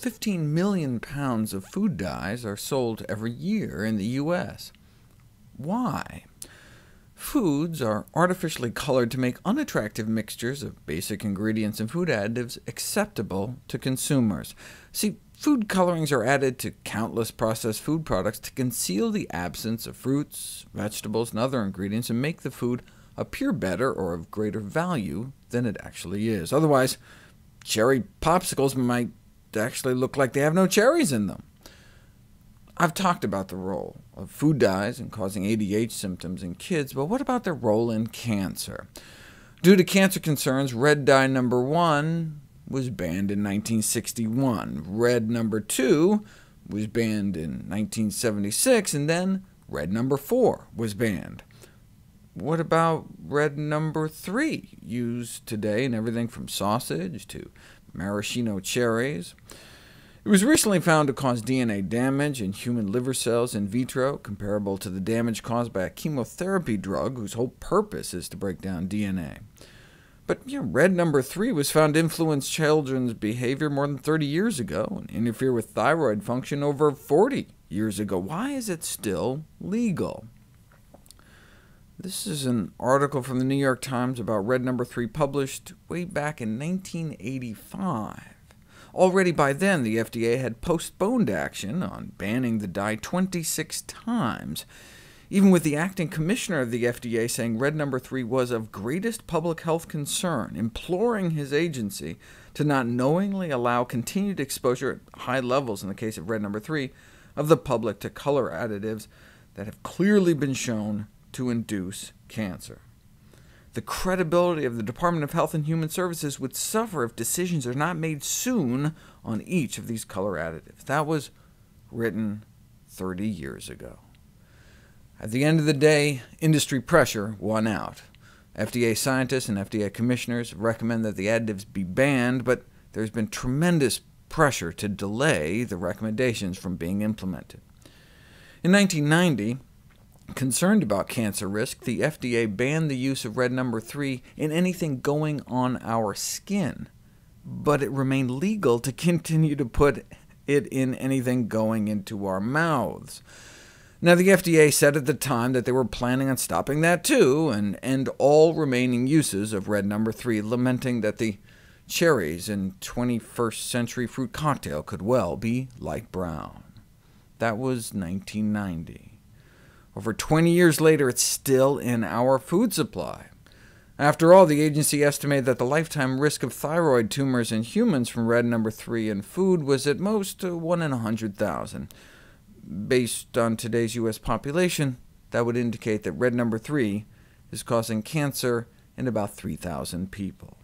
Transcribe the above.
15 million pounds of food dyes are sold every year in the U.S. Why? Foods are artificially colored to make unattractive mixtures of basic ingredients and food additives acceptable to consumers. See, food colorings are added to countless processed food products to conceal the absence of fruits, vegetables, and other ingredients, and make the food appear better or of greater value than it actually is. Otherwise, cherry popsicles might actually look like they have no cherries in them. I've talked about the role of food dyes in causing ADHD symptoms in kids, but what about their role in cancer? Due to cancer concerns, red dye number 1 was banned in 1961, red number 2 was banned in 1976, and then red number 4 was banned. What about red number 3, used today in everything from sausage to maraschino cherries? It was recently found to cause DNA damage in human liver cells in vitro, comparable to the damage caused by a chemotherapy drug whose whole purpose is to break down DNA. But red number 3 was found to influence children's behavior more than 30 years ago, and interfere with thyroid function over 40 years ago. Why is it still legal? This is an article from the New York Times about red number 3 published way back in 1985. Already by then, the FDA had postponed action on banning the dye 26 times, even with the acting commissioner of the FDA saying red number 3 was of greatest public health concern, imploring his agency to not knowingly allow continued exposure at high levels, in the case of red number 3, of the public to color additives that have clearly been shown to induce cancer. The credibility of the Department of Health and Human Services would suffer if decisions are not made soon on each of these color additives. That was written 30 years ago. At the end of the day, industry pressure won out. FDA scientists and FDA commissioners recommend that the additives be banned, but there's been tremendous pressure to delay the recommendations from being implemented. In 1990, concerned about cancer risk, the FDA banned the use of red number 3 in anything going on our skin, but it remained legal to continue to put it in anything going into our mouths. Now, the FDA said at the time that they were planning on stopping that too, and end all remaining uses of red number 3, lamenting that the cherries in 21st century fruit cocktail could well be light brown. That was 1990. Over 20 years later, it's still in our food supply. After all, the agency estimated that the lifetime risk of thyroid tumors in humans from red number 3 in food was at most 1 in 100,000. Based on today's U.S. population, that would indicate that red number 3 is causing cancer in about 3,000 people.